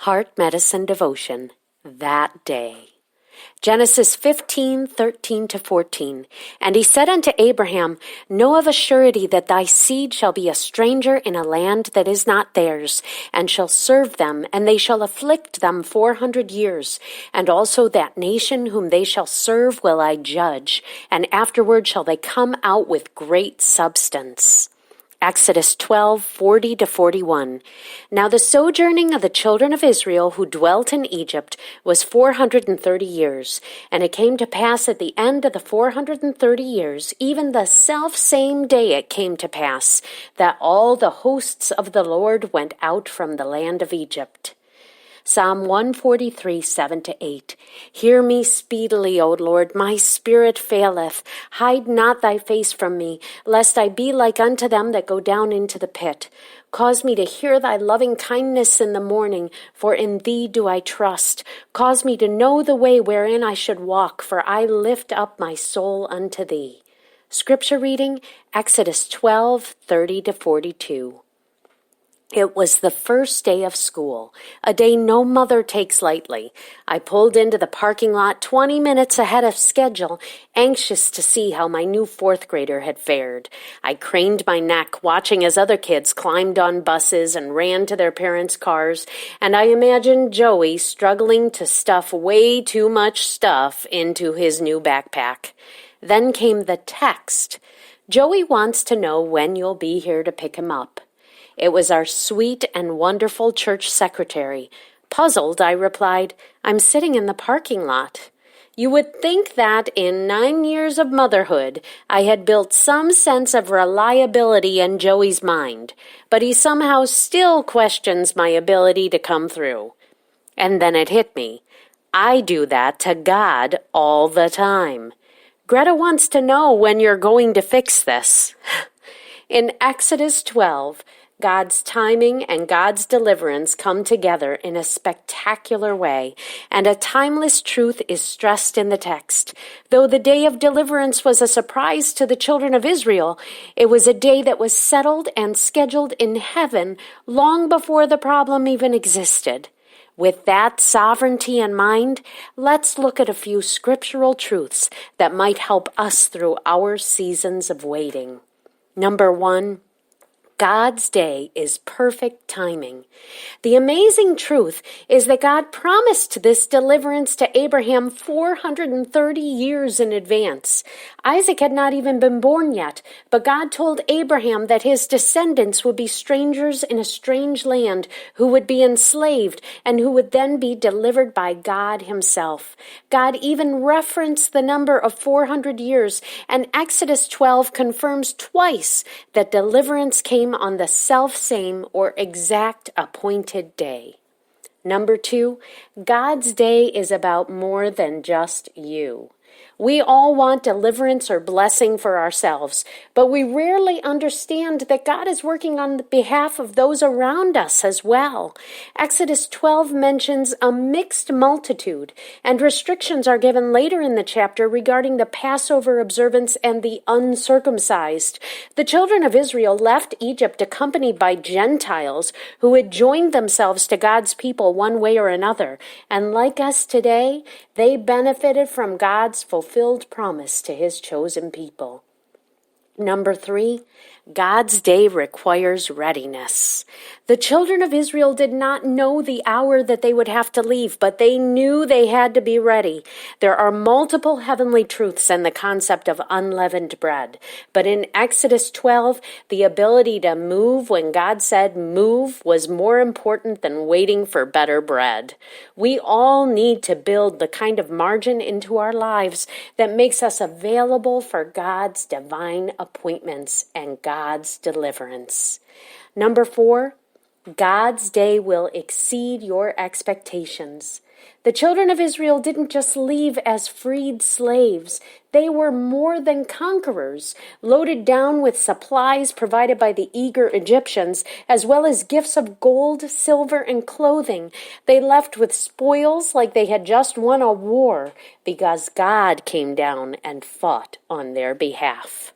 Heart Medicine Devotion, that day. Genesis 15:13-14. And he said unto Abraham, Know of a surety that thy seed shall be a stranger in a land that is not theirs, and shall serve them, and they shall afflict them 400 years. And also that nation whom they shall serve will I judge, and afterward shall they come out with great substance. Exodus 12:40-41. Now the sojourning of the children of Israel who dwelt in Egypt was 430 years. And it came to pass at the end of the 430 years, even the selfsame day it came to pass, that all the hosts of the Lord went out from the land of Egypt. Psalm 143, 7-8. Hear me speedily, O Lord, my spirit faileth. Hide not thy face from me, lest I be like unto them that go down into the pit. Cause me to hear thy loving kindness in the morning, for in thee do I trust. Cause me to know the way wherein I should walk, for I lift up my soul unto thee. Scripture reading, Exodus 12:30-42. It was the first day of school, a day no mother takes lightly. I pulled into the parking lot 20 minutes ahead of schedule, anxious to see how my new fourth grader had fared. I craned my neck, watching as other kids climbed on buses and ran to their parents' cars, and I imagined Joey struggling to stuff way too much stuff into his new backpack. Then came the text. Joey wants to know when you'll be here to pick him up. It was our sweet and wonderful church secretary. Puzzled, I replied, I'm sitting in the parking lot. You would think that in 9 years of motherhood, I had built some sense of reliability in Joey's mind, but he somehow still questions my ability to come through. And then it hit me. I do that to God all the time. Greta wants to know when you're going to fix this. In Exodus 12, God's timing and God's deliverance come together in a spectacular way, and a timeless truth is stressed in the text. Though the day of deliverance was a surprise to the children of Israel, it was a day that was settled and scheduled in heaven long before the problem even existed. With that sovereignty in mind, let's look at a few scriptural truths that might help us through our seasons of waiting. Number 1, God's day is perfect timing. The amazing truth is that God promised this deliverance to Abraham 430 years in advance. Isaac had not even been born yet, but God told Abraham that his descendants would be strangers in a strange land, who would be enslaved, and who would then be delivered by God himself. God even referenced the number of 400 years, and Exodus 12 confirms twice that deliverance came on the self-same or exact appointed day. Number 2, God's day is about more than just you. We all want deliverance or blessing for ourselves, but we rarely understand that God is working on behalf of those around us as well. Exodus 12 mentions a mixed multitude, and restrictions are given later in the chapter regarding the Passover observance and the uncircumcised. The children of Israel left Egypt accompanied by Gentiles who had joined themselves to God's people one way or another, and like us today, they benefited from God's fulfilled promise to his chosen people. Number 3, God's day requires readiness. The children of Israel did not know the hour that they would have to leave, but they knew they had to be ready. There are multiple heavenly truths in the concept of unleavened bread. But in Exodus 12, the ability to move when God said move was more important than waiting for better bread. We all need to build the kind of margin into our lives that makes us available for God's divine appointments and God's deliverance. Number 4, God's day will exceed your expectations. The children of Israel didn't just leave as freed slaves. They were more than conquerors, loaded down with supplies provided by the eager Egyptians, as well as gifts of gold, silver, and clothing. They left with spoils like they had just won a war, because God came down and fought on their behalf.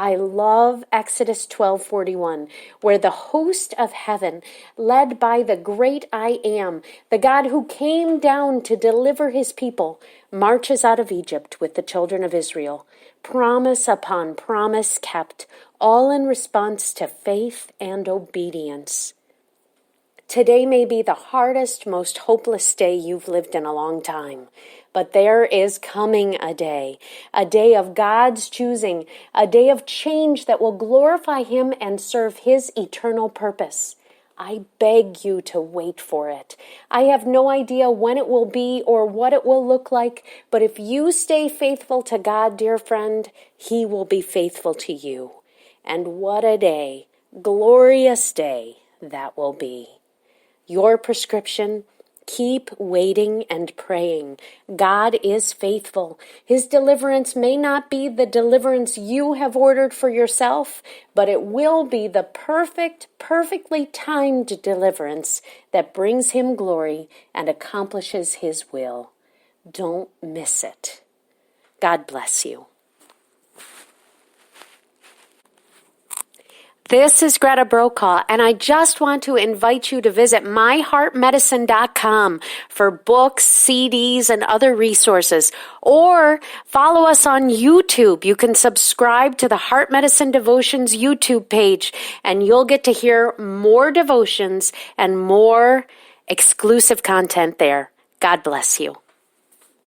I love Exodus 12:41, where the host of heaven, led by the great I Am, the God who came down to deliver his people, marches out of Egypt with the children of Israel. Promise upon promise kept, all in response to faith and obedience. Today may be the hardest, most hopeless day you've lived in a long time. But there is coming a day of God's choosing, a day of change that will glorify him and serve his eternal purpose. I beg you to wait for it. I have no idea when it will be or what it will look like, but if you stay faithful to God, dear friend, he will be faithful to you. And what a day, glorious day that will be. Your prescription: keep waiting and praying. God is faithful. His deliverance may not be the deliverance you have ordered for yourself, but it will be the perfectly timed deliverance that brings him glory and accomplishes his will. Don't miss it. God bless you. This is Greta Brokaw, and I just want to invite you to visit myheartmedicine.com for books, CDs, and other resources. Or follow us on YouTube. You can subscribe to the Heart Medicine Devotions YouTube page, and you'll get to hear more devotions and more exclusive content there. God bless you.